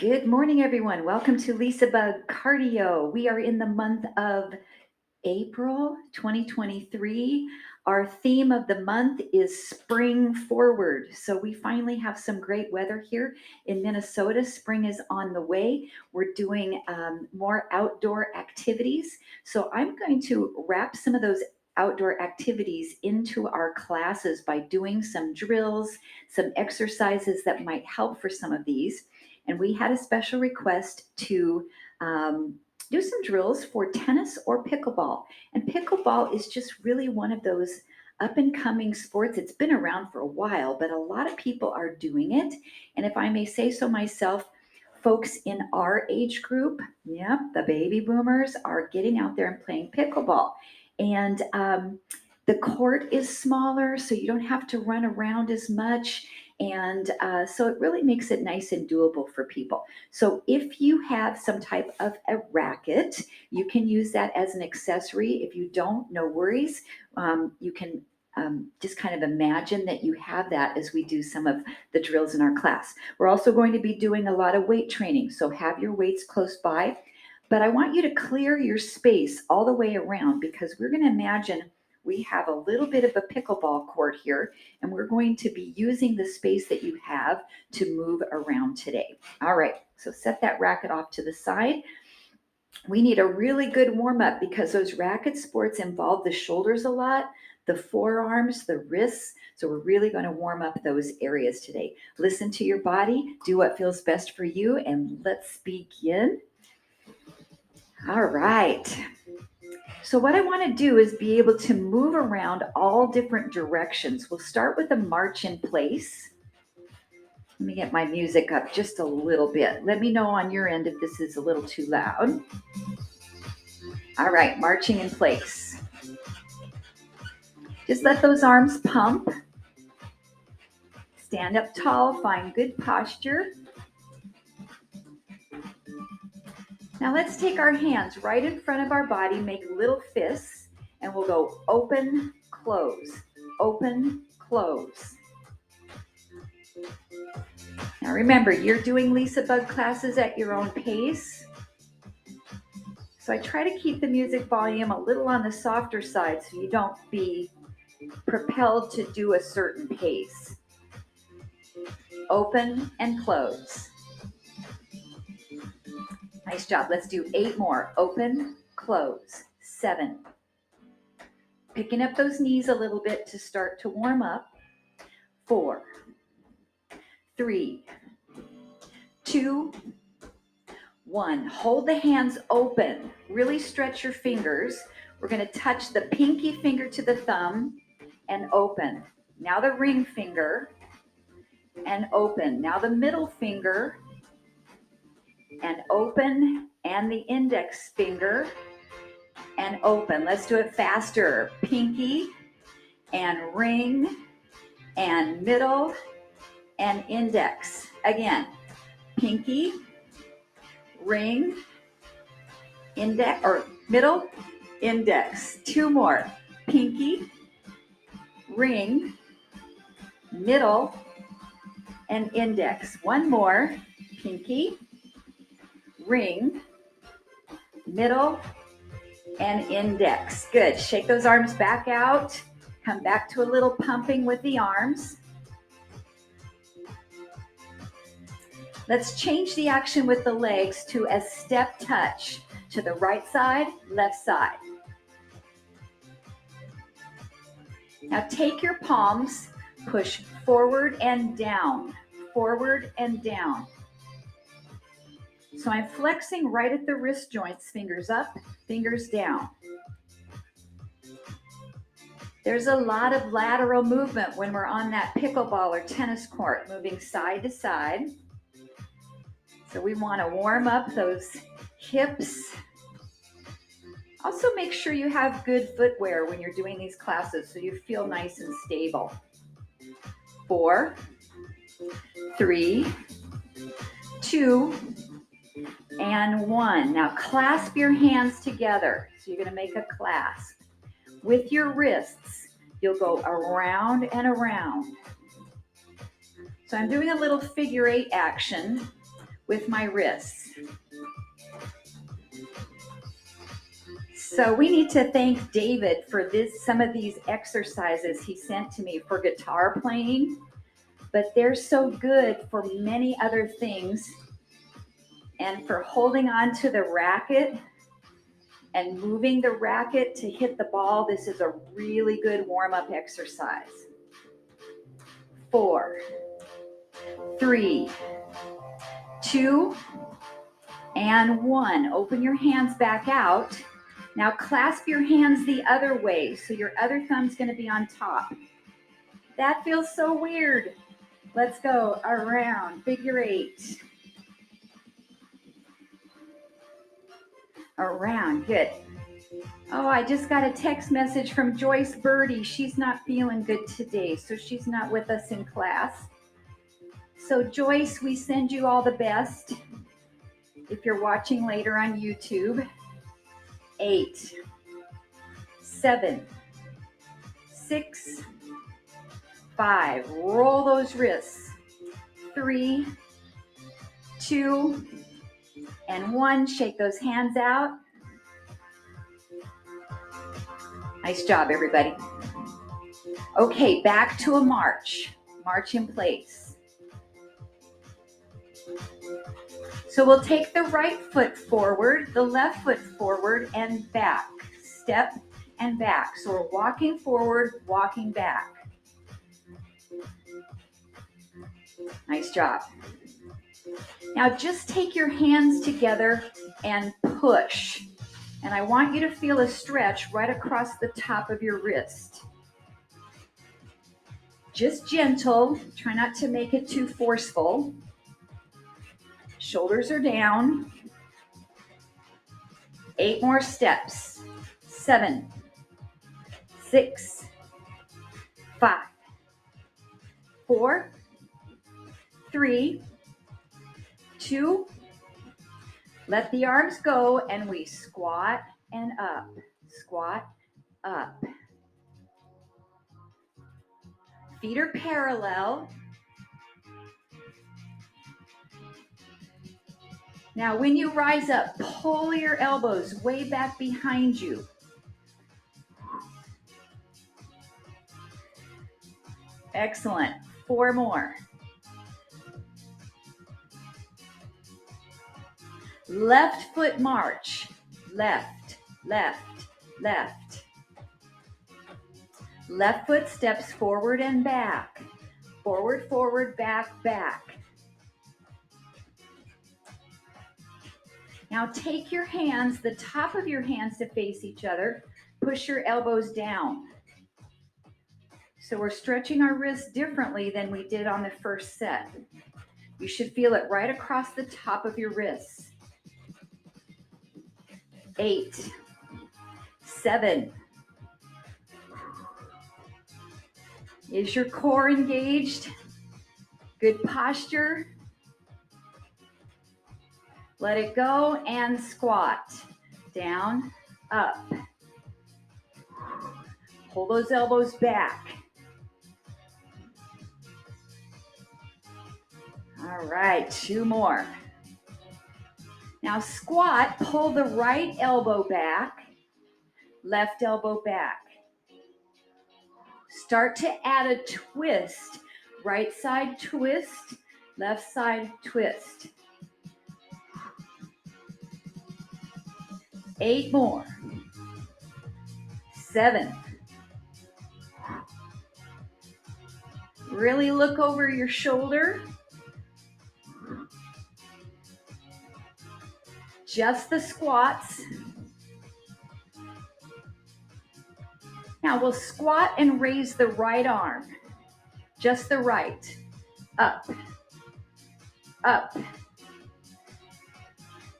Good morning, everyone. Welcome to LisaBug Cardio. We are in the month of April 2023. Our theme of the month is spring forward. So we finally have some great weather here in Minnesota. Spring is on the way. We're doing more outdoor activities. So I'm going to wrap some of those outdoor activities into our classes by doing some drills, some exercises that might help for some of these. And we had a special request to do some drills for tennis or pickleball. And pickleball is just really one of those up and coming sports. It's been around for a while, but a lot of people are doing it. And if I may say so myself, folks in our age group, the baby boomers, are getting out there and playing pickleball. And the court is smaller, so you don't have to run around as much. And so it really makes it nice and doable for people. So if you have some type of a racket, you can use that as an accessory. If you don't, no worries. You can just kind of imagine that you have that as we do some of the drills in our class. We're also going to be doing a lot of weight training, so have your weights close by. But I want you to clear your space all the way around, because we're going to imagine we have a little bit of a pickleball court here, and we're going to be using the space that you have to move around today. All right, so set that racket off to the side. We need a really good warm up because those racket sports involve the shoulders a lot, the forearms, the wrists. So we're really going to warm up those areas today. Listen to your body, do what feels best for you, and let's begin. All right. So what I want to do is be able to move around all different directions. We'll start with a march in place. Let me get my music up just a little bit. Let me know on your end if this is a little too loud. All right, marching in place. Just let those arms pump. Stand up tall, find good posture. Now let's take our hands right in front of our body, make little fists, and we'll go open, close, open, close. Now remember, you're doing LisaBug classes at your own pace. So I try to keep the music volume a little on the softer side so you don't be propelled to do a certain pace. Open and close. Nice job. Let's do 8 more. Open, close. 7. Picking up those knees a little bit to start to warm up. 4, 3, 2, 1. Hold the hands open. Really stretch your fingers. We're going to touch the pinky finger to the thumb and open. Now the ring finger and open. Now the middle finger and open, and the index finger and open. Let's do it faster. Pinky and ring and middle and index. Again, pinky, ring, index, or middle, index. 2 more. Pinky, ring, middle, and index. 1 more. Pinky, ring, middle, and index. Good. Shake those arms back out. Come back to a little pumping with the arms. Let's change the action with the legs to a step touch to the right side, left side. Now take your palms, push forward and down, forward and down. So I'm flexing right at the wrist joints, fingers up, fingers down. There's a lot of lateral movement when we're on that pickleball or tennis court, moving side to side. So we want to warm up those hips. Also make sure you have good footwear when you're doing these classes so you feel nice and stable. 4, 3, 2, and 1. Now clasp your hands together. So you're going to make a clasp. With your wrists, you'll go around and around. So I'm doing a little figure 8 action with my wrists. So we need to thank David for some of these exercises he sent to me for guitar playing, but they're so good for many other things. And for holding on to the racket and moving the racket to hit the ball, this is a really good warm-up exercise. 4, 3, 2, and 1. Open your hands back out. Now clasp your hands the other way, so your other thumb's going to be on top. That feels so weird. Let's go around, figure 8. Around, good. Oh, I just got a text message from Joyce Birdie. She's not feeling good today, so she's not with us in class. So Joyce, we send you all the best if you're watching later on YouTube. 8, 7, 6, 5. Roll those wrists. 3, 2, and 1. Shake those hands out. Nice job, everybody. Okay, back to a march. March in place. So we'll take the right foot forward, the left foot forward and back. Step and back. So we're walking forward, walking back. Nice job. Now just take your hands together and push. And I want you to feel a stretch right across the top of your wrist. Just gentle. Try not to make it too forceful. Shoulders are down. 8 more steps. 7, 6, 5, 4, 3, 2. Let the arms go and we squat and up. Squat, up. Feet are parallel. Now when you rise up, pull your elbows way back behind you. Excellent. 4 more. Left foot march. Left, left, left. Left foot steps forward and back. Forward, forward, back, back. Now take your hands, the top of your hands to face each other. Push your elbows down. So we're stretching our wrists differently than we did on the first set. You should feel it right across the top of your wrists. 8, 7. Is your core engaged? Good posture. Let it go and squat. Down, up. Pull those elbows back. All right, 2 more. Now squat, pull the right elbow back, left elbow back. Start to add a twist. Right side twist, left side twist. 8 more. 7. Really look over your shoulder. Just the squats. Now we'll squat and raise the right arm. Just the right. Up. Up.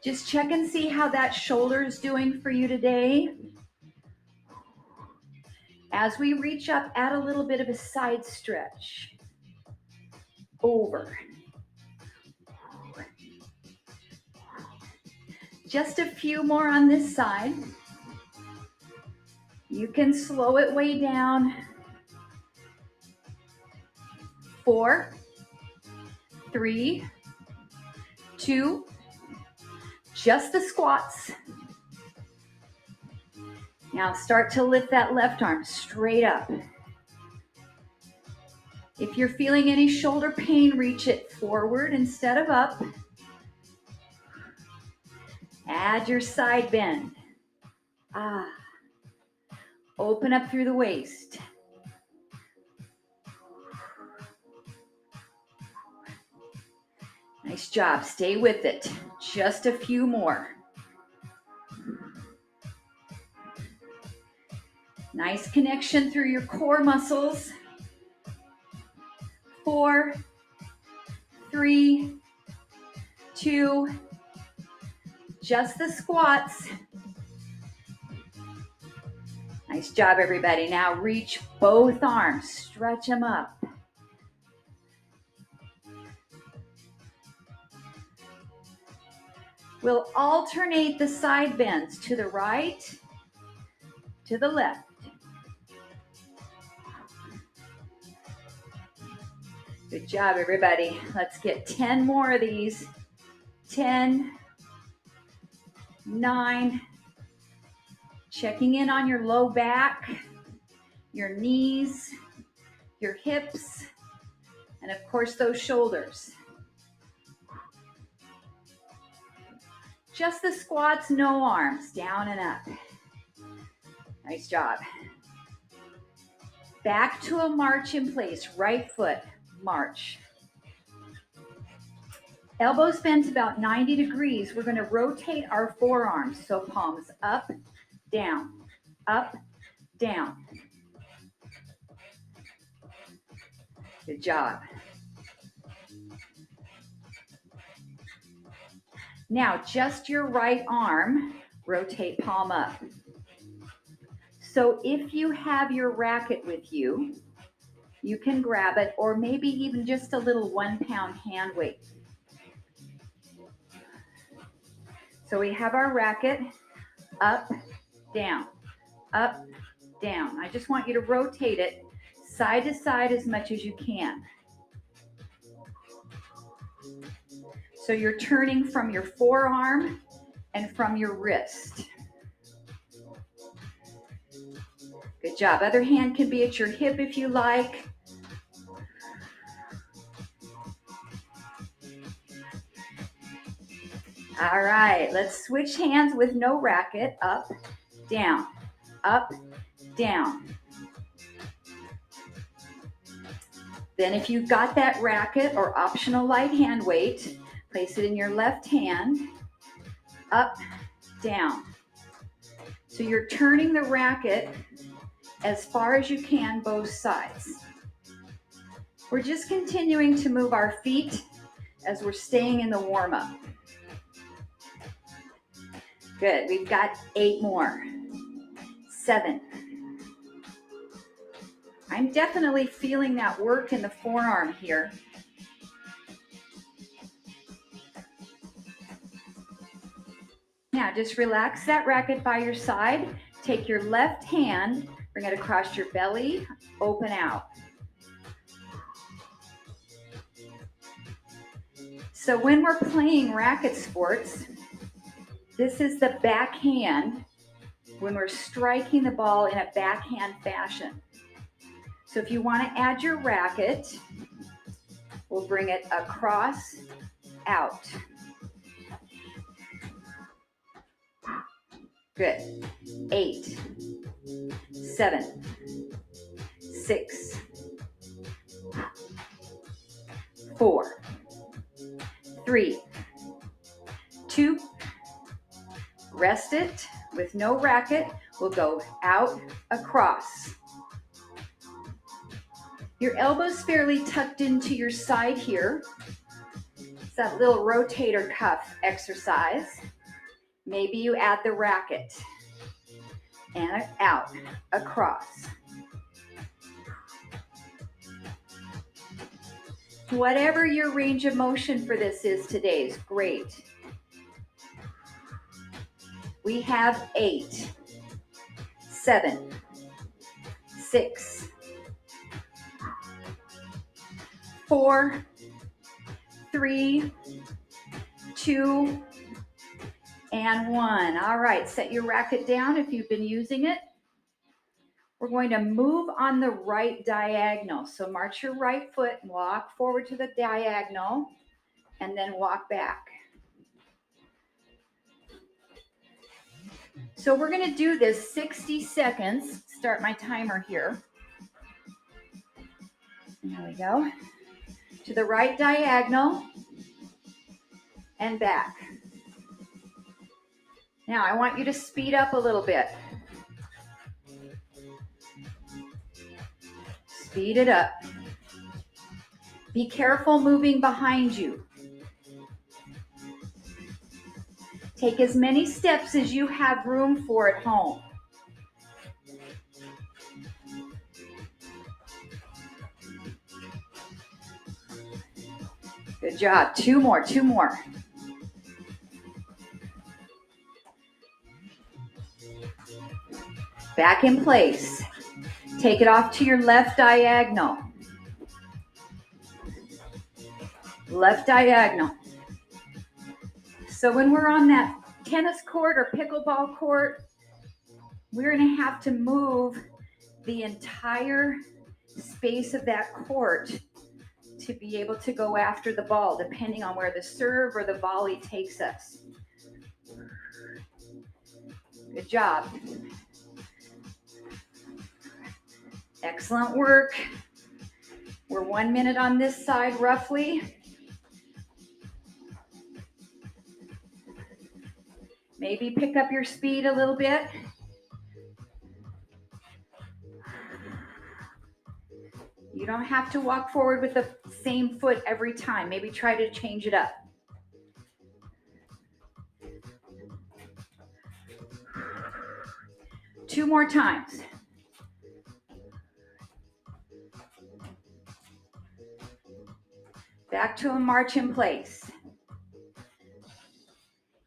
Just check and see how that shoulder is doing for you today. As we reach up, add a little bit of a side stretch. Over. Just a few more on this side. You can slow it way down. 4, 3, 2, just the squats. Now start to lift that left arm straight up. If you're feeling any shoulder pain, reach it forward instead of up. Add your side bend. Open up through the waist. Nice job. Stay with it. Just a few more. Nice connection through your core muscles. 4, 3, 2, just the squats. Nice job, everybody. Now reach both arms. Stretch them up. We'll alternate the side bends to the right, to the left. Good job, everybody. Let's get 10 more of these. 10, 9. Checking in on your low back, your knees, your hips, and of course those shoulders. Just the squats, no arms, down and up. Nice job. Back to a march in place, right foot, march. Elbows bent about 90 degrees. We're going to rotate our forearms, so palms up, down, up, down. Good job. Now, just your right arm, rotate palm up. So if you have your racket with you, you can grab it, or maybe even just a little 1-pound hand weight. So we have our racket, up, down, up, down. I just want you to rotate it side to side as much as you can. So you're turning from your forearm and from your wrist. Good job. Other hand can be at your hip if you like. All right, let's switch hands with no racket. Up, down, up, down. Then if you've got that racket or optional light hand weight, place it in your left hand. Up, down. So you're turning the racket as far as you can, both sides. We're just continuing to move our feet as we're staying in the warm-up. Good, we've got 8 more. 7. I'm definitely feeling that work in the forearm here. Now just relax that racket by your side. Take your left hand, bring it across your belly, open out. So when we're playing racket sports, this is the backhand when we're striking the ball in a backhand fashion. So if you want to add your racket, we'll bring it across, out. Good. 8, 7, 6, 4, 3, 2, rest it with no racket. We'll go out, across. Your elbows fairly tucked into your side here. It's that little rotator cuff exercise. Maybe you add the racket. And out, across. Whatever your range of motion for this is today is great. We have 8, 7, 6, 4, 3, 2, and 1. All right, set your racket down if you've been using it. We're going to move on the right diagonal. So march your right foot, walk forward to the diagonal, and then walk back. So we're going to do this 60 seconds. Start my timer here. There we go. To the right diagonal and back. Now I want you to speed up a little bit. Speed it up. Be careful moving behind you. Take as many steps as you have room for at home. Good job. 2 more, 2 more. Back in place. Take it off to your left diagonal. Left diagonal. So when we're on that tennis court or pickleball court, we're going to have to move the entire space of that court to be able to go after the ball, depending on where the serve or the volley takes us. Good job. Excellent work. We're 1 minute on this side, roughly. Maybe pick up your speed a little bit. You don't have to walk forward with the same foot every time. Maybe try to change it up. Two more times. Back to a march in place.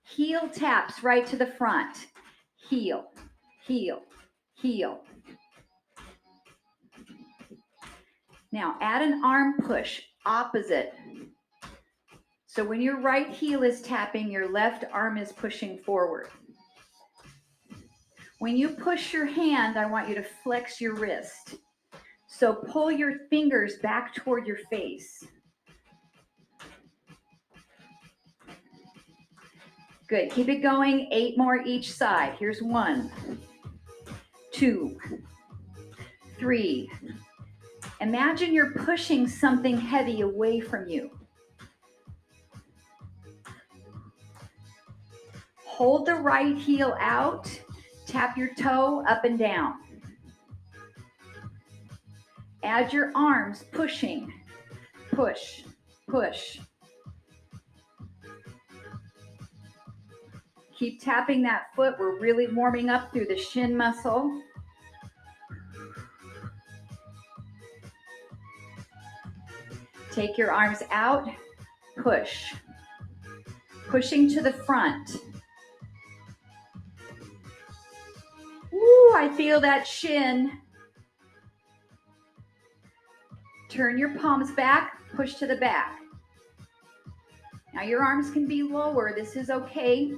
Heel taps right to the front. Heel, heel, heel. Now add an arm push opposite. So when your right heel is tapping, your left arm is pushing forward. When you push your hand, I want you to flex your wrist. So pull your fingers back toward your face. Good, keep it going, 8 more each side. Here's 1, 2, 3. Imagine you're pushing something heavy away from you. Hold the right heel out, tap your toe up and down. Add your arms pushing, push, push. Keep tapping that foot. We're really warming up through the shin muscle. Take your arms out, push. Pushing to the front. Woo, I feel that shin. Turn your palms back, push to the back. Now your arms can be lower. This is okay.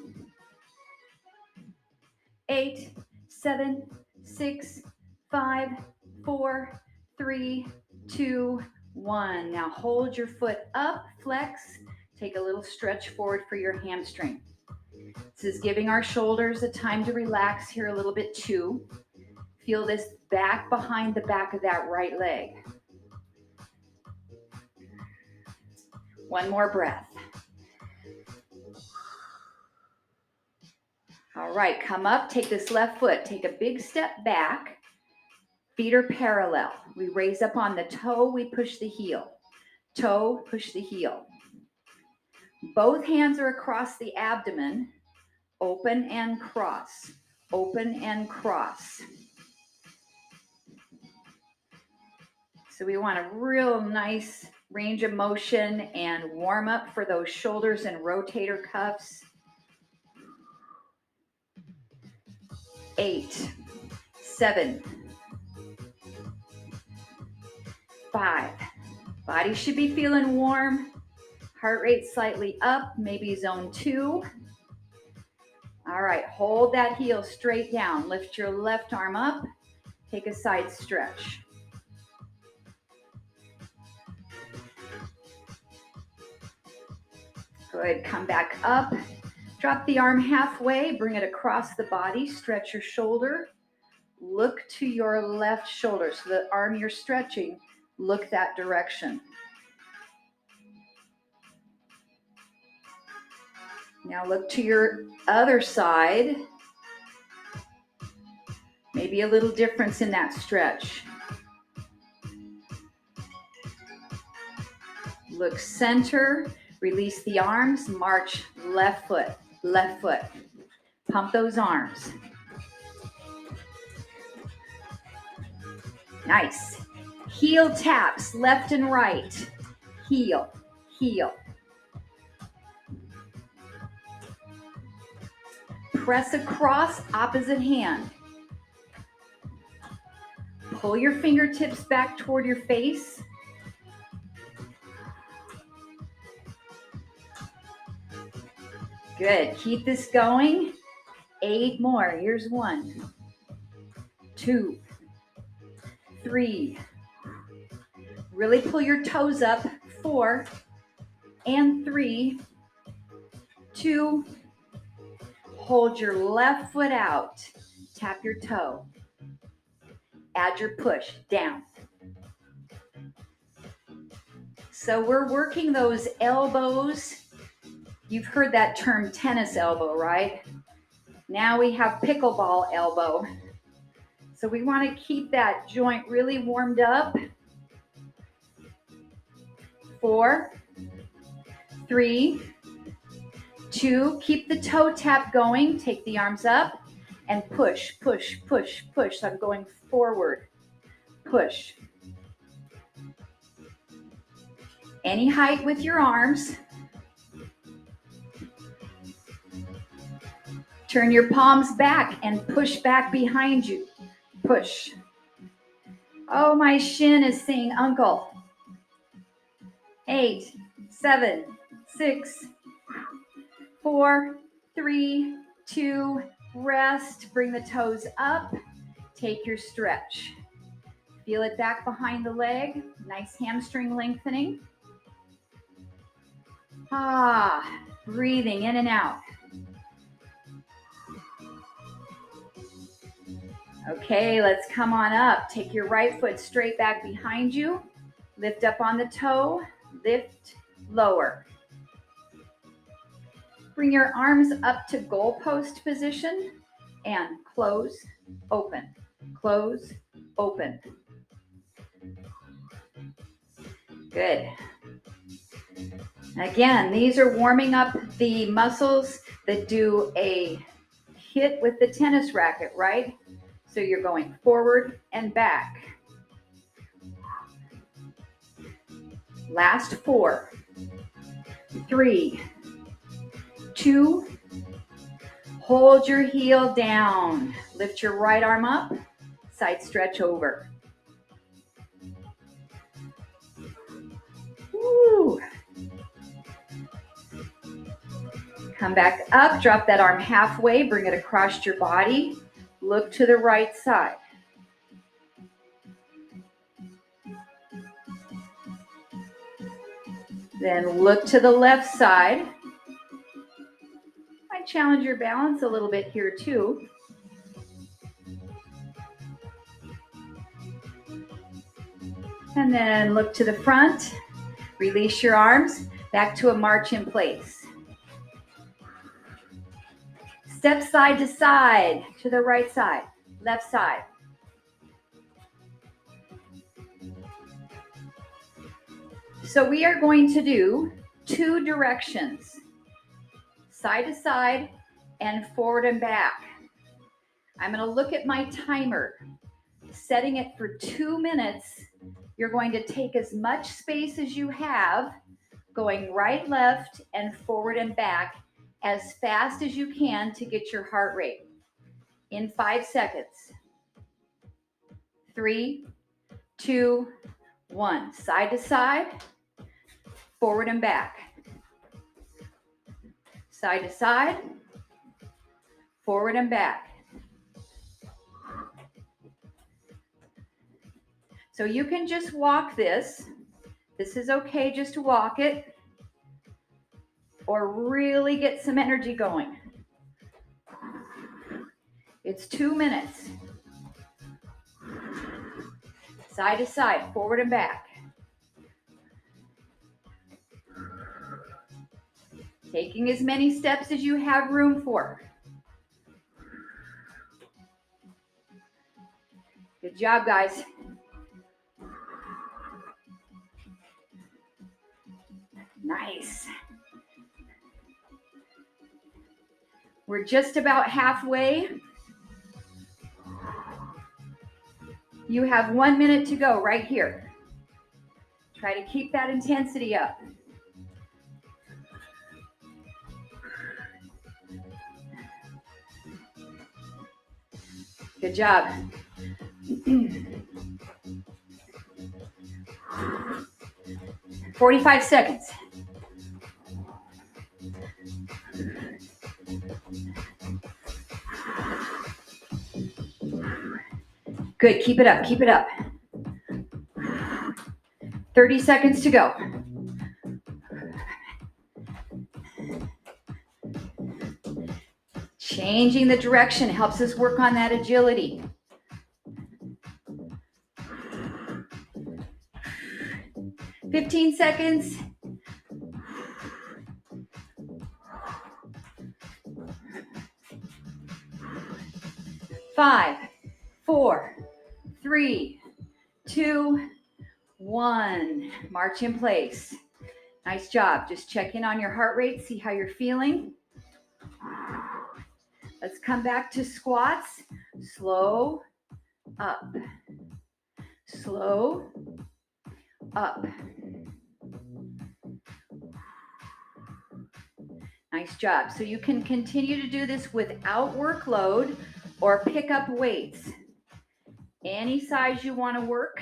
8, 7, 6, 5, 4, 3, 2, 1. Now hold your foot up, flex. Take a little stretch forward for your hamstring. This is giving our shoulders a time to relax here a little bit too. Feel this back behind the back of that right leg. 1 more breath. All right, come up, take this left foot, take a big step back. Feet are parallel. We raise up on the toe, we push the heel. Toe, push the heel. Both hands are across the abdomen. Open and cross. Open and cross. So we want a real nice range of motion and warm up for those shoulders and rotator cuffs. 8, 7, 5. Body should be feeling warm. Heart rate slightly up, maybe zone 2. All right, hold that heel straight down. Lift your left arm up. Take a side stretch. Good, come back up. Drop the arm halfway, bring it across the body, stretch your shoulder. Look to your left shoulder. So the arm you're stretching, look that direction. Now look to your other side. Maybe a little difference in that stretch. Look center, release the arms, march left foot, left foot. Pump those arms. Nice. Heel taps, left and right. Heel, heel. Press across, opposite hand. Pull your fingertips back toward your face. Good, keep this going. 8 more, here's 1, 2, 3. Really pull your toes up, 4, and 3, 2. Hold your left foot out, tap your toe. Add your push, down. So we're working those elbows. You've heard that term tennis elbow, right? Now we have pickleball elbow. So we want to keep that joint really warmed up. 4, 3, 2. Keep the toe tap going. Take the arms up and push, push, push, push. So I'm going forward. Push. Any height with your arms. Turn your palms back and push back behind you. Push. Oh, my shin is saying uncle. 8, 7, 6, 4, 3, 2, rest. Bring the toes up. Take your stretch. Feel it back behind the leg. Nice hamstring lengthening. Breathing in and out. Okay, let's come on up. Take your right foot straight back behind you. Lift up on the toe. Lift, lower. Bring your arms up to goalpost position and close, open, close, open. Good. Again, these are warming up the muscles that do a hit with the tennis racket, right? So you're going forward and back. Last 4, 3, 2, hold your heel down. Lift your right arm up, side stretch over. Woo. Come back up, drop that arm halfway, bring it across your body. Look to the right side. Then look to the left side. I challenge your balance a little bit here too. And then look to the front. Release your arms back to a march in place. Step side to side, to the right side, left side. So we are going to do 2 directions, side to side and forward and back. I'm going to look at my timer, setting it for 2 minutes. You're going to take as much space as you have, going right, left, and forward and back as fast as you can to get your heart rate. In 5 seconds. 3, 2, 1. Side to side, forward and back. Side to side, forward and back. So you can just walk this. This is okay just to walk it, or really get some energy going. It's 2 minutes. Side to side, forward and back. Taking as many steps as you have room for. Good job, guys. Nice. We're just about halfway. You have 1 minute to go right here. Try to keep that intensity up. Good job. 45 seconds. Good, keep it up, keep it up. 30 seconds to go. Changing the direction helps us work on that agility. 15 seconds. 5, 4, 3, 2, 1. March in place. Nice job. Just check in on your heart rate, see how you're feeling. Let's come back to squats. Slow, up. Slow, up. Nice job. So you can continue to do this without workload or pick up weights. Any size you want to work.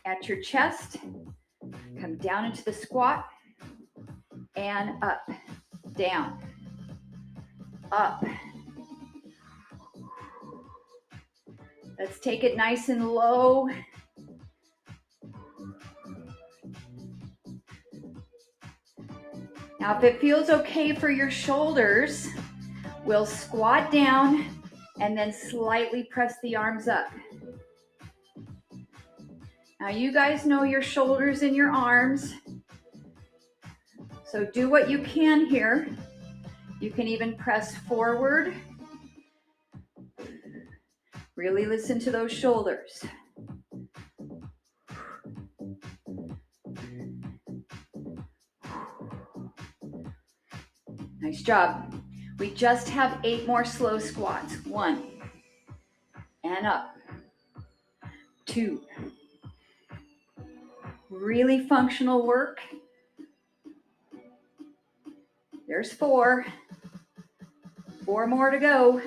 At your chest, come down into the squat and up, down, up. Let's take it nice and low. Now, if it feels okay for your shoulders, we'll squat down and then slightly press the arms up. Now, you guys know your shoulders and your arms, so do what you can here. You can even press forward. Really listen to those shoulders. Nice job. We just have 8 more slow squats. 1, and up. 2. Really functional work. There's 4. 4 more to go.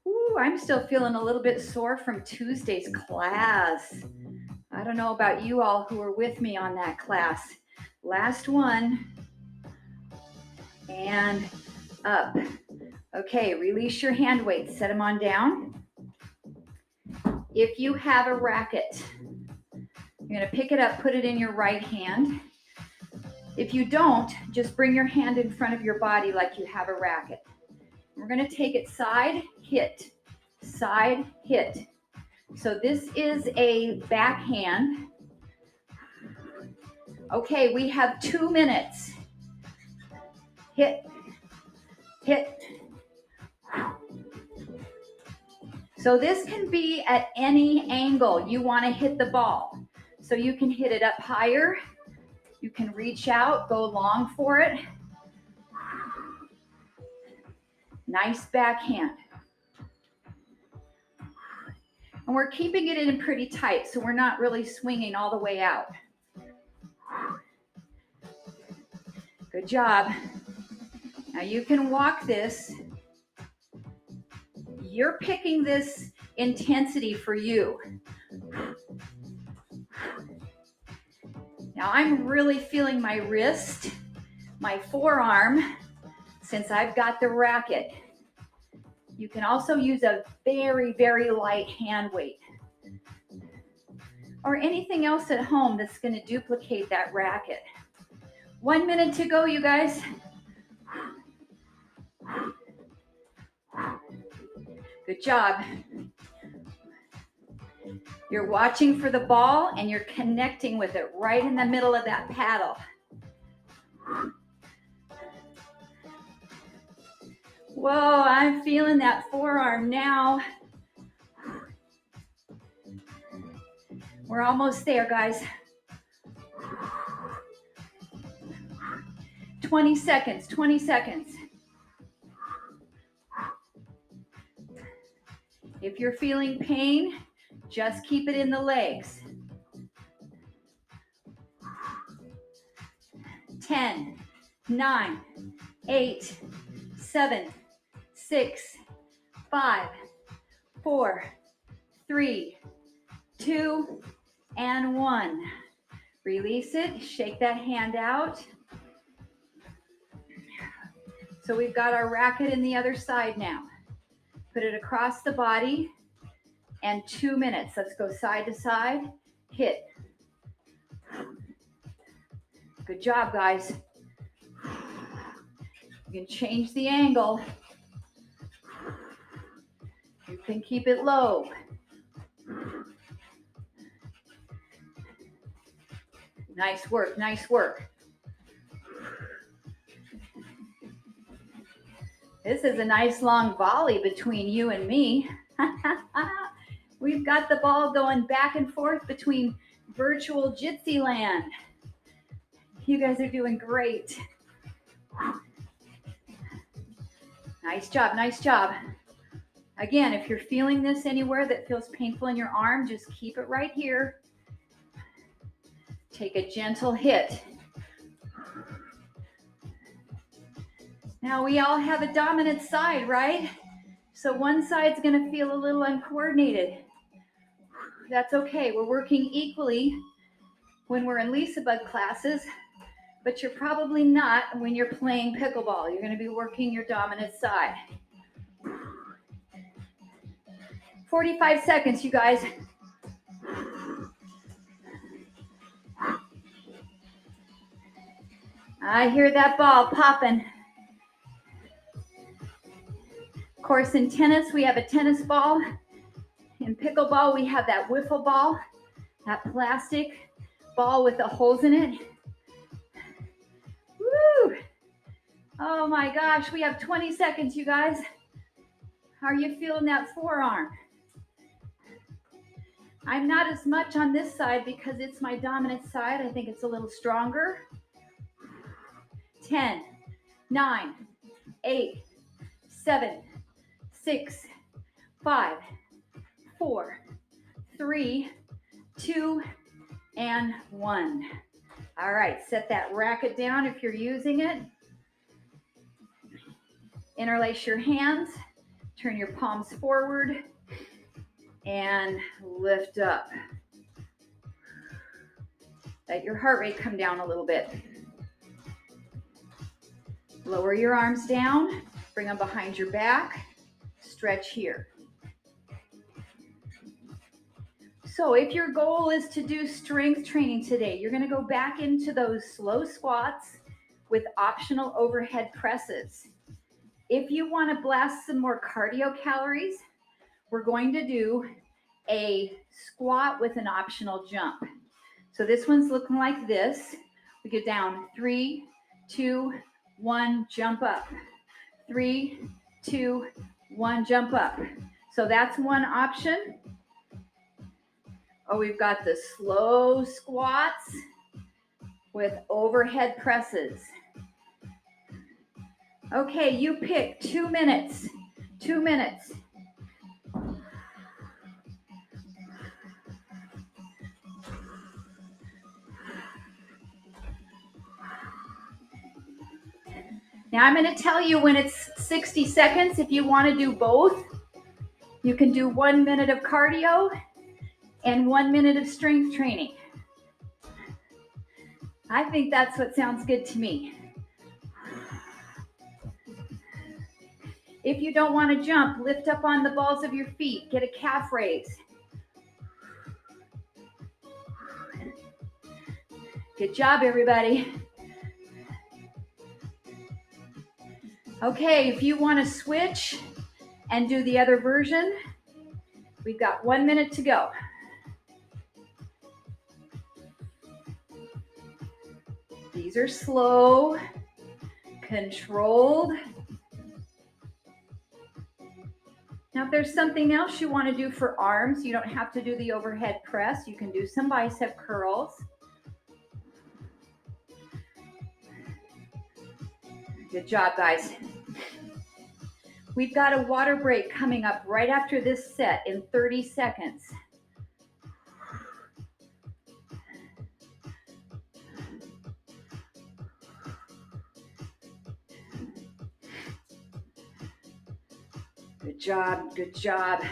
Ooh, I'm still feeling a little bit sore from Tuesday's class. I don't know about you all who were with me on that class. Last one. And up. Okay, release your hand weights. Set them on down. If you have a racket, you're going to pick it up, put it in your right hand. If you don't, just bring your hand in front of your body like you have a racket. We're going to take it side, hit, side, hit. So this is a backhand. Okay, we have 2 minutes. Hit, hit. So this can be at any angle you want to hit the ball. So you can hit it up higher. You can reach out, go long for it. Nice backhand. And we're keeping it in pretty tight, so we're not really swinging all the way out. Good job. Now you can walk this. You're picking this intensity for you. Now I'm really feeling my wrist, my forearm, since I've got the racket. You can also use a very, very light hand weight or anything else at home that's going to duplicate that racket. 1 minute to go, you guys. Good job. You're watching for the ball and you're connecting with it right in the middle of that paddle. Whoa, I'm feeling that forearm now. We're almost there, guys. 20 seconds, 20 seconds. If you're feeling pain, just keep it in the legs. 10, 9, 8, 7, 6, 5, 4, 3, 2, and 1. Release it, shake that hand out. So we've got our racket in the other side now. Put it across the body and 2 minutes. Let's go side to side, hit. Good job, guys. You can change the angle. You can keep it low. Nice work, nice work. This is a nice long volley between you and me. We've got the ball going back and forth between virtual Jitsi land. You guys are doing great. Nice job, nice job. Again, if you're feeling this anywhere that feels painful in your arm, just keep it right here. Take a gentle hit. Now we all have a dominant side, right? So one side's gonna feel a little uncoordinated. That's okay, we're working equally when we're in LisaBug classes, but you're probably not when you're playing pickleball. You're gonna be working your dominant side. 45 seconds, you guys. I hear that ball popping. Of course, in tennis, we have a tennis ball. In pickleball, we have that wiffle ball, that plastic ball with the holes in it. Woo! Oh my gosh, we have 20 seconds, you guys. How are you feeling that forearm? I'm not as much on this side because it's my dominant side. I think it's a little stronger. 10, 9, 8, 7, 6, 5, 4, 3, 2, and 1. All right, set that racket down if you're using it. Interlace your hands, turn your palms forward, and lift up. Let your heart rate come down a little bit. Lower your arms down, bring them behind your back, stretch here. So if your goal is to do strength training today, you're gonna go back into those slow squats with optional overhead presses. If you wanna blast some more cardio calories, we're going to do a squat with an optional jump. So this one's looking like this. We get down 3, 2, 1, jump up. 3, 2, 1, jump up. So that's one option. Oh, we've got the slow squats with overhead presses. Okay, you pick 2 minutes. 2 minutes. Now I'm going to tell you when it's 60 seconds. If you want to do both, you can do 1 minute of cardio and 1 minute of strength training. I think that's what sounds good to me. If you don't want to jump, lift up on the balls of your feet. Get a calf raise. Good job, everybody. Okay, if you want to switch and do the other version, we've got 1 minute to go. These are slow, controlled. Now, if there's something else you want to do for arms, you don't have to do the overhead press. You can do some bicep curls. Good job, guys. We've got a water break coming up right after this set in 30 seconds. Good job, good job.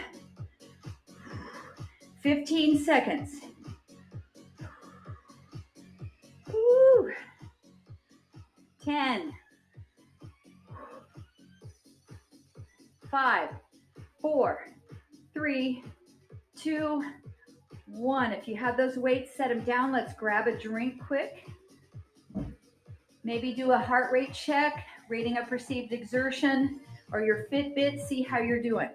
15 seconds. Woo. 10. 5, 4, 3, 2, 1. If you have those weights, set them down. Let's grab a drink quick. Maybe do a heart rate check, rating of perceived exertion, or your Fitbit, see how you're doing.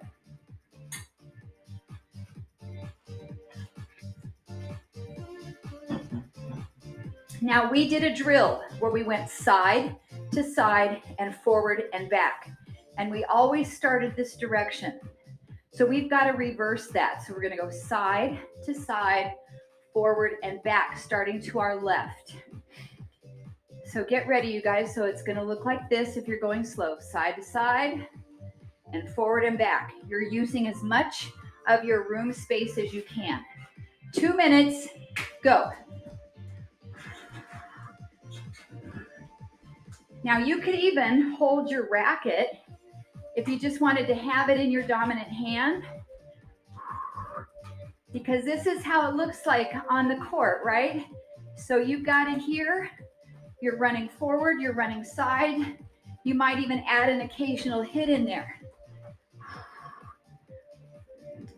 Now, we did a drill where we went side to side and forward and back. And we always started this direction. So we've got to reverse that. So we're going to go side to side, forward and back, starting to our left. So get ready, you guys. So it's going to look like this if you're going slow. Side to side and forward and back. You're using as much of your room space as you can. 2 minutes, go. Now you could even hold your racket if you just wanted to have it in your dominant hand, because this is how it looks like on the court, right? So you've got it here, you're running forward, you're running side, you might even add an occasional hit in there.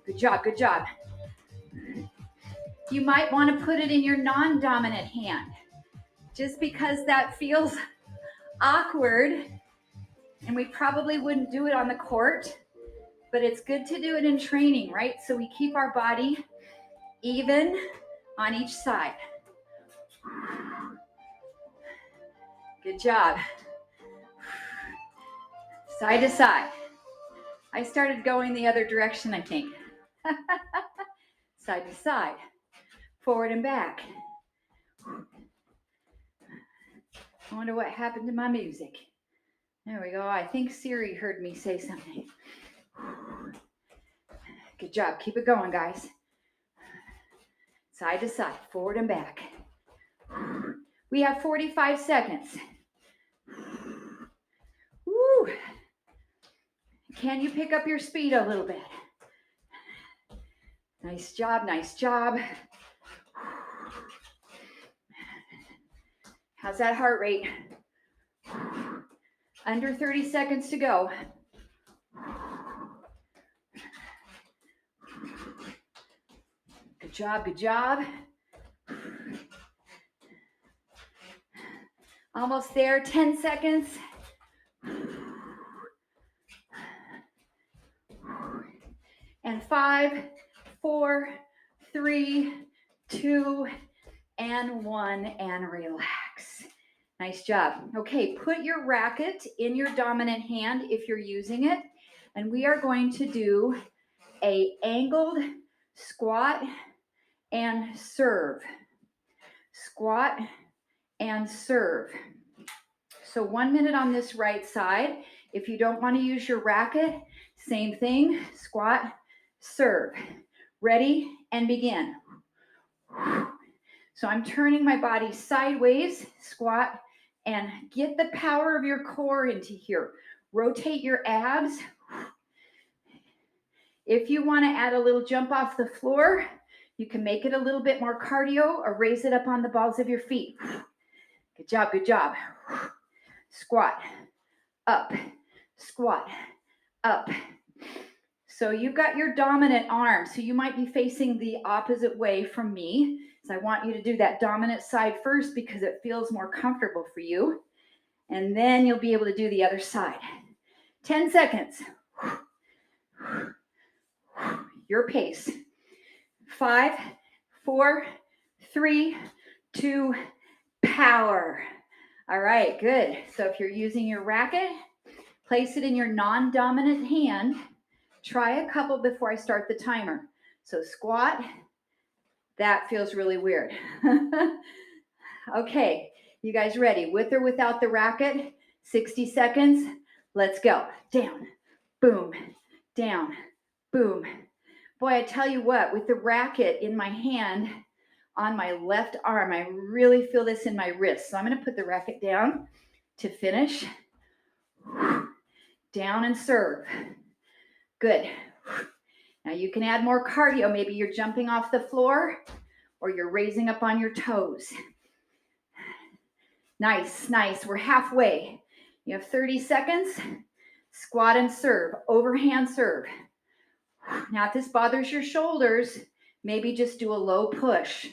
Good job, good job. You might want to put it in your non-dominant hand, just because that feels awkward, and we probably wouldn't do it on the court, but it's good to do it in training, right? So we keep our body even on each side. Good job. Side to side. I started going the other direction, I think. Side to side, forward and back. I wonder what happened to my music. There we go. I think Siri heard me say something. Good job. Keep it going, guys. Side to side, forward and back. We have 45 seconds. Woo. Can you pick up your speed a little bit? Nice job, nice job. How's that heart rate? Under 30 seconds to go. Good job, good job. Almost there, 10 seconds. And 5, 4, 3, 2, and 1, and relax. Nice job. Okay, put your racket in your dominant hand if you're using it, and we are going to do a angled squat and serve. Squat and serve. So 1 minute on this right side. If you don't want to use your racket, same thing, squat, serve. Ready and begin. So I'm turning my body sideways, squat, and get the power of your core into here. Rotate your abs. If you want to add a little jump off the floor, you can make it a little bit more cardio or raise it up on the balls of your feet. Good job, good job. Squat, up, squat, up. So you've got your dominant arm, so you might be facing the opposite way from me. So I want you to do that dominant side first because it feels more comfortable for you. And then you'll be able to do the other side. 10 seconds. Your pace. 5, 4, 3, 2, power. All right, good. So if you're using your racket, place it in your non-dominant hand. Try a couple before I start the timer. So squat. That feels really weird. Okay, you guys ready? With or without the racket? 60 seconds. Let's go. Down, boom, down, boom. Boy, I tell you what, with the racket in my hand on my left arm, I really feel this in my wrist. So I'm going to put the racket down to finish. Down and serve. Good. Now you can add more cardio. Maybe you're jumping off the floor or you're raising up on your toes. Nice, nice. We're halfway. You have 30 seconds. Squat and serve. Overhand serve. Now, if this bothers your shoulders, maybe just do a low push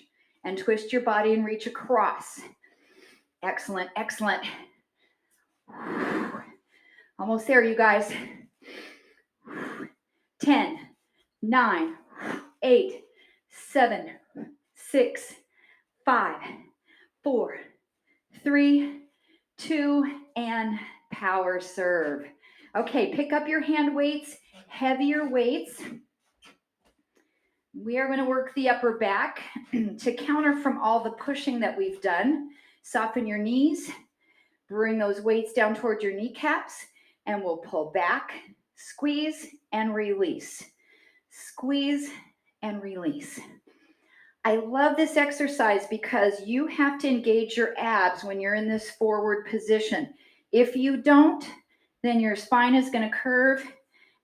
and twist your body and reach across. Excellent, excellent. Almost there, you guys. 10, 9, 8, 7, 6, 5, 4, 3, 2, and power serve. Okay, pick up your hand weights, heavier weights. We are going to work the upper back to counter from all the pushing that we've done. Soften your knees, bring those weights down towards your kneecaps, and we'll pull back, squeeze, and release. Squeeze and release. I love this exercise because you have to engage your abs when you're in this forward position. If you don't, then your spine is going to curve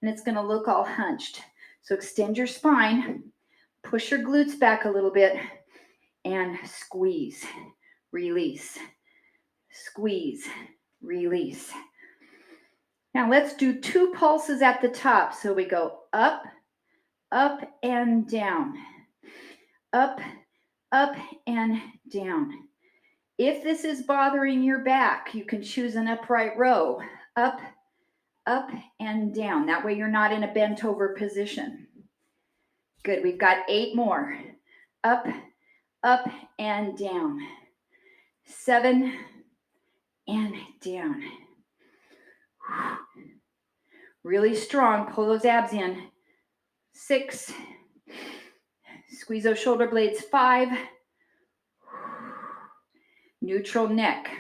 and it's going to look all hunched. So extend your spine, push your glutes back a little bit, and squeeze, release, squeeze, release. Now let's do 2 pulses at the top. So we go up, up, and down. Up, up, and down. If this is bothering your back, you can choose an upright row. Up, up, and down. That way you're not in a bent over position. Good, we've got 8 more. Up, up, and down. 7, and down. Really strong, pull those abs in. 6, squeeze those shoulder blades. 5, neutral neck.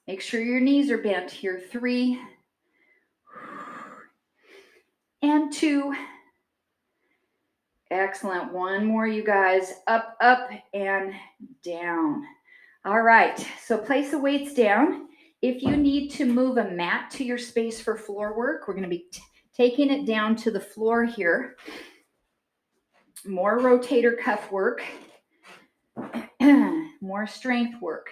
Make sure your knees are bent here. 3, and 2. Excellent. 1 more, you guys. Up, up, and down. All right. So place the weights down. If you need to move a mat to your space for floor work, we're going to be taking it down to the floor here. More rotator cuff work. More strength work.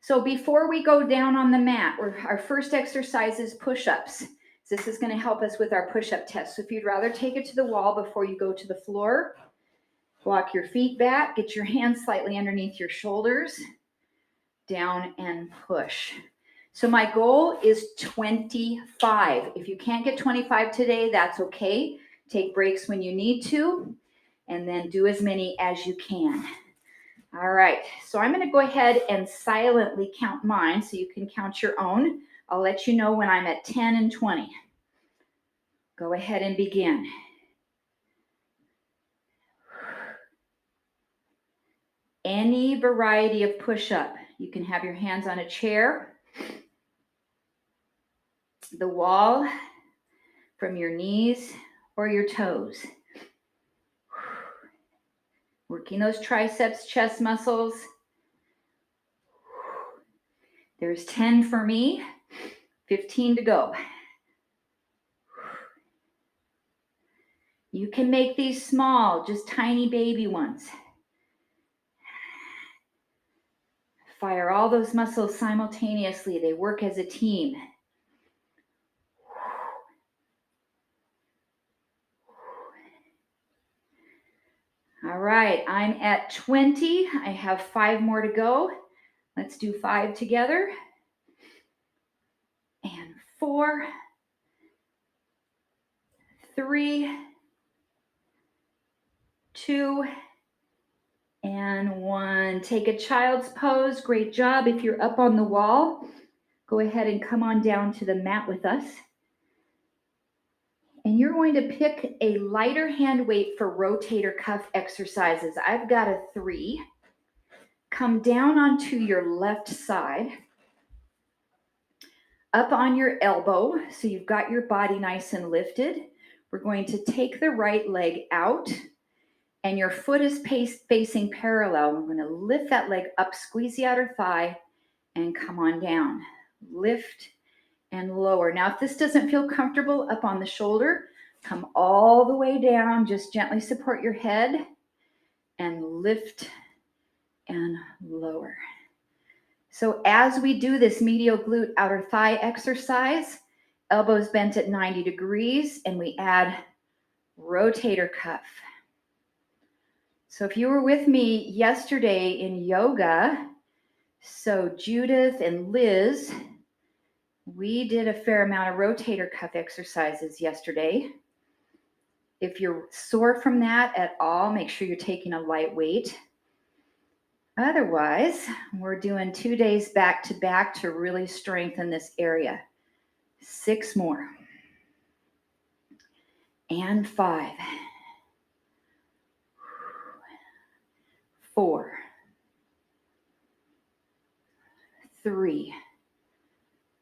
So before we go down on the mat, our first exercise is push-ups. This is going to help us with our push-up test. So if you'd rather take it to the wall before you go to the floor, walk your feet back, get your hands slightly underneath your shoulders, down and push. So my goal is 25. If you can't get 25 today, that's okay. Take breaks when you need to, and then do as many as you can. All right, so I'm going to go ahead and silently count mine so you can count your own. I'll let you know when I'm at 10 and 20. Go ahead and begin. Any variety of push-up. You can have your hands on a chair, the wall, from your knees or your toes. Working those triceps, chest muscles. There's 10 for me, 15 to go. You can make these small, just tiny baby ones. Fire all those muscles simultaneously. They work as a team. All right, I'm at 20. I have 5 more to go. Let's do 5 together. And 4, 3, 2, and 1. Take a child's pose. Great job. If you're up on the wall, go ahead and come on down to the mat with us. And you're going to pick a lighter hand weight for rotator cuff exercises. I've got a 3. Come down onto your left side, up on your elbow, so you've got your body nice and lifted. We're going to take the right leg out, and your foot is facing parallel. We're going to lift that leg up, squeeze the outer thigh, and come on down. Lift and lower. Now, if this doesn't feel comfortable up on the shoulder, come all the way down. Just gently support your head and lift and lower. So as we do this medial glute outer thigh exercise, elbows bent at 90 degrees, and we add rotator cuff. So if you were with me yesterday in yoga, so Judith and Liz, we did a fair amount of rotator cuff exercises yesterday. If you're sore from that at all, make sure you're taking a light weight. Otherwise, we're doing 2 days back to back to really strengthen this area. 6 more. And 5. 4. 3.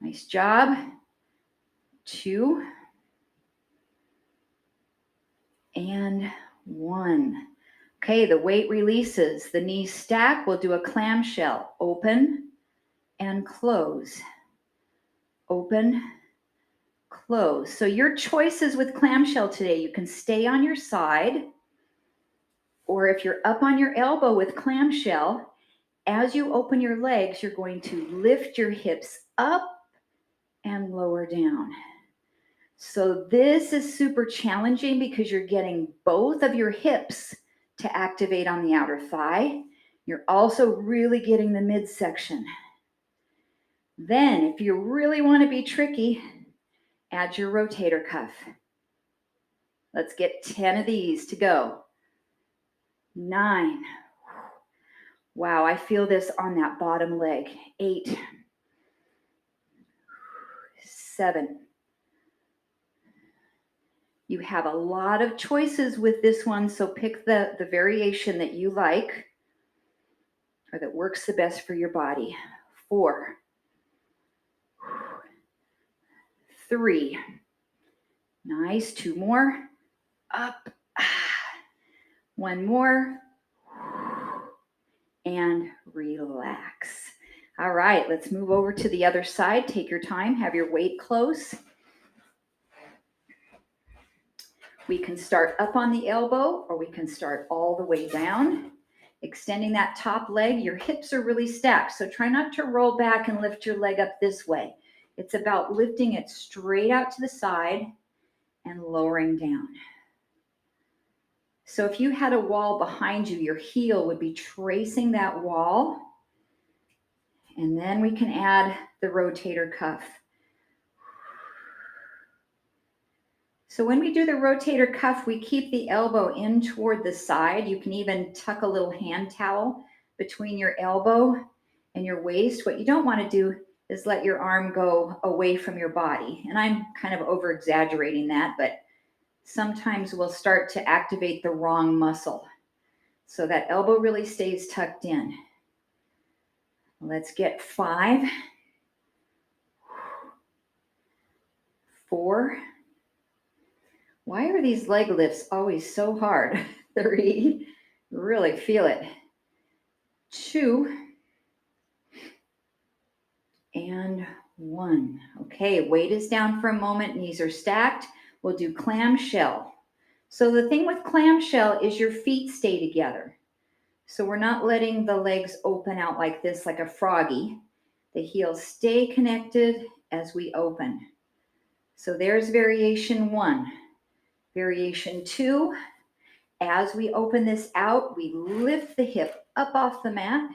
Nice job. 2. And 1. Okay, the weight releases. The knees stack. We'll do a clamshell. Open and close. Open, close. So your choices with clamshell today, you can stay on your side, or if you're up on your elbow with clamshell, as you open your legs, you're going to lift your hips up and lower down. So this is super challenging because you're getting both of your hips to activate on the outer thigh. You're also really getting the midsection. Then, if you really want to be tricky, add your rotator cuff. Let's get 10 of these to go. 9. Wow, I feel this on that bottom leg. 8. 7. You have a lot of choices with this one, so pick the variation that you like or that works the best for your body. 4. 3. Nice. 2 more. Up. 1 more. And relax. All right, let's move over to the other side. Take your time. Have your weight close. We can start up on the elbow, or we can start all the way down. Extending that top leg, your hips are really stacked, so try not to roll back and lift your leg up this way. It's about lifting it straight out to the side and lowering down. So if you had a wall behind you, your heel would be tracing that wall. And then we can add the rotator cuff. So when we do the rotator cuff, we keep the elbow in toward the side. You can even tuck a little hand towel between your elbow and your waist. What you don't want to do is let your arm go away from your body. And I'm kind of over exaggerating that, but sometimes we'll start to activate the wrong muscle. So that elbow really stays tucked in. Let's get 5, 4. Why are these leg lifts always so hard? 3, really feel it. 2, and 1. Okay, weight is down for a moment, knees are stacked. We'll do clamshell. So the thing with clamshell is your feet stay together. So we're not letting the legs open out like this, like a froggy. The heels stay connected as we open. So there's variation 1. Variation 2, as we open this out, we lift the hip up off the mat.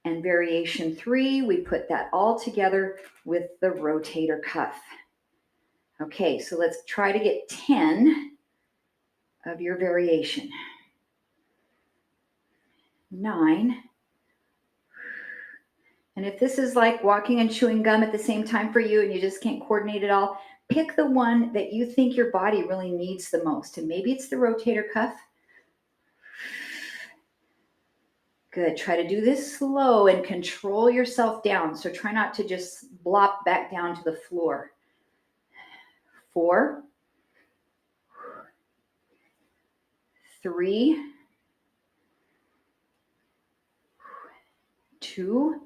And variation 3, we put that all together with the rotator cuff. Okay, so let's try to get 10 of your variation. 9. And if this is like walking and chewing gum at the same time for you and you just can't coordinate it all, pick the one that you think your body really needs the most. And maybe it's the rotator cuff. Good. Try to do this slow and control yourself down. So try not to just blop back down to the floor. 4, 3, 2,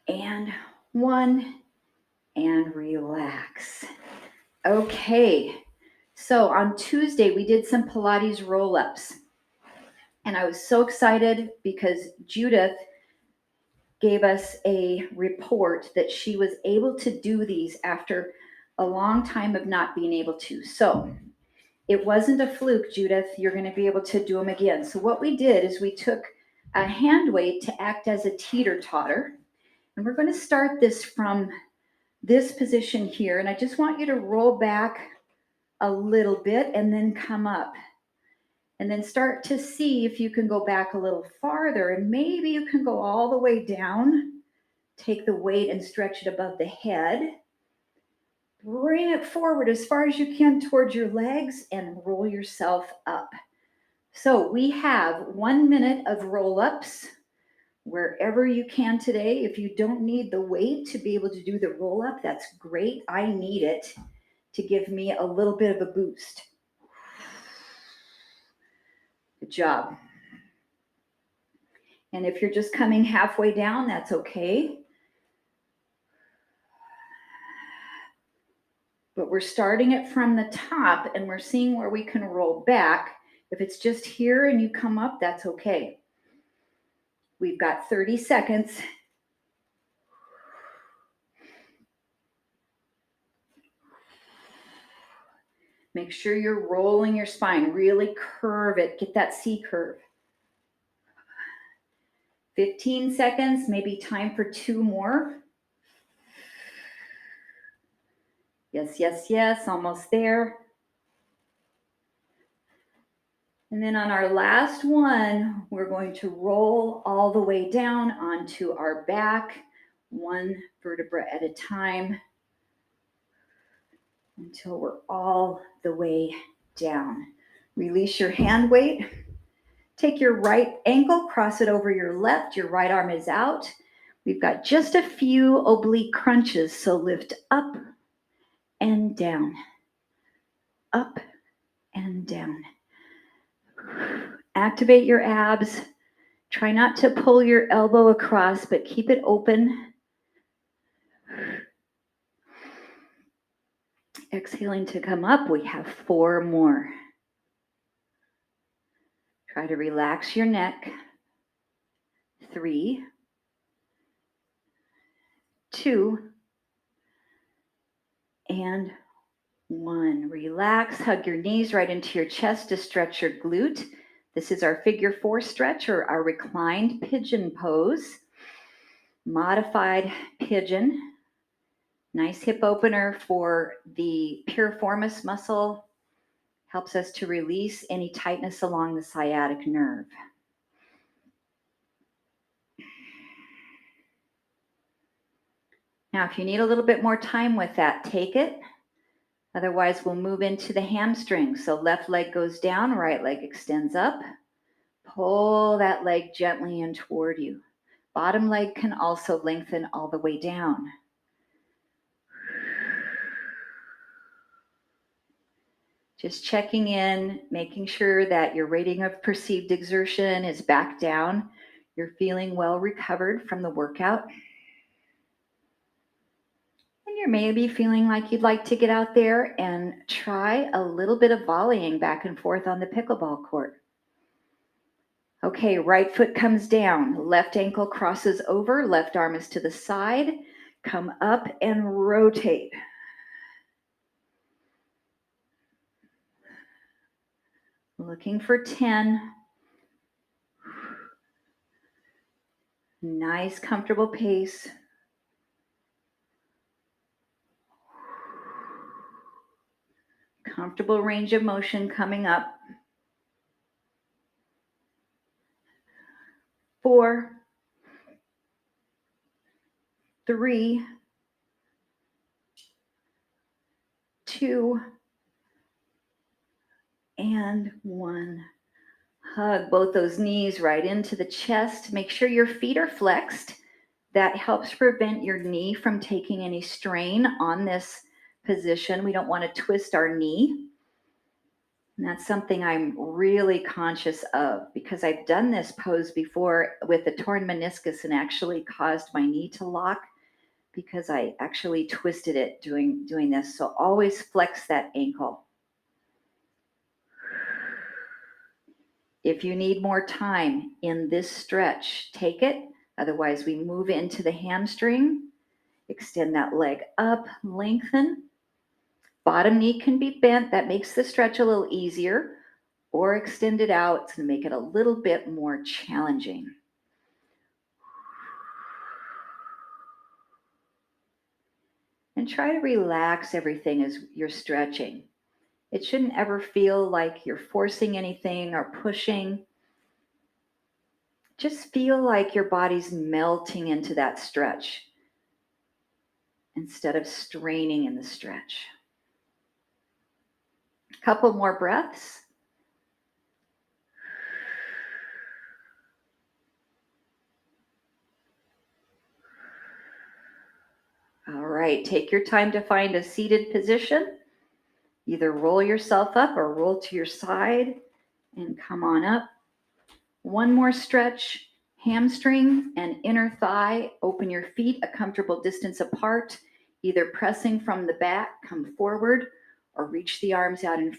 and 1, and relax. Okay, so on Tuesday we did some Pilates roll-ups, and I was so excited because Judith gave us a report that she was able to do these after a long time of not being able to. So it wasn't a fluke, Judith. You're going to be able to do them again. So what we did is we took a hand weight to act as a teeter-totter, and we're going to start this from this position here. And I just want you to roll back a little bit and then come up. And then start to see if you can go back a little farther. And maybe you can go all the way down. Take the weight and stretch it above the head. Bring it forward as far as you can towards your legs and roll yourself up. So we have 1 minute of roll-ups wherever you can today. If you don't need the weight to be able to do the roll-up, that's great. I need it to give me a little bit of a boost. Good job. And if you're just coming halfway down, that's okay. But we're starting it from the top and we're seeing where we can roll back. If it's just here and you come up, that's okay. We've got 30 seconds. Make sure you're rolling your spine. Really curve it. Get that C curve. 15 seconds, maybe time for 2 more. Yes, yes, yes, almost there. And then on our last one, we're going to roll all the way down onto our back, 1 vertebra at a time, until we're all the way down. Release your hand weight. Take your right ankle, cross it over your left. Your right arm is out. We've got just a few oblique crunches, so lift up and down, up and down. Activate your abs. Try not to pull your elbow across, but keep it open. Exhaling to come up. We have 4 more. Try to relax your neck. 3, 2, and 1. Relax. Hug your knees right into your chest to stretch your glute. This is our figure 4 stretch, or our reclined pigeon pose. Modified pigeon. Nice hip opener for the piriformis muscle. Helps us to release any tightness along the sciatic nerve. Now, if you need a little bit more time with that, take it. Otherwise, we'll move into the hamstring. So left leg goes down, right leg extends up. Pull that leg gently in toward you. Bottom leg can also lengthen all the way down. Just checking in, making sure that your rating of perceived exertion is back down. You're feeling well recovered from the workout. And you're maybe feeling like you'd like to get out there and try a little bit of volleying back and forth on the pickleball court. Okay, right foot comes down, left ankle crosses over, left arm is to the side. Come up and rotate. Looking for 10. Nice, comfortable pace. Comfortable range of motion coming up. 4, 3, 2, and 1. Hug both those knees right into the chest. Make sure your feet are flexed. That helps prevent your knee from taking any strain on this position. We don't want to twist our knee. And that's something I'm really conscious of because I've done this pose before with a torn meniscus and actually caused my knee to lock because I actually twisted it doing this. So always flex that ankle. If you need more time in this stretch, take it. Otherwise, we move into the hamstring. Extend that leg up, lengthen. Bottom knee can be bent. That makes the stretch a little easier. Or extend it out to make it a little bit more challenging. And try to relax everything as you're stretching. It shouldn't ever feel like you're forcing anything or pushing. Just feel like your body's melting into that stretch instead of straining in the stretch. A couple more breaths. All right, take your time to find a seated position. Either roll yourself up or roll to your side and come on up. One more stretch, hamstring and inner thigh. Open your feet a comfortable distance apart, either pressing from the back, come forward, or reach the arms out in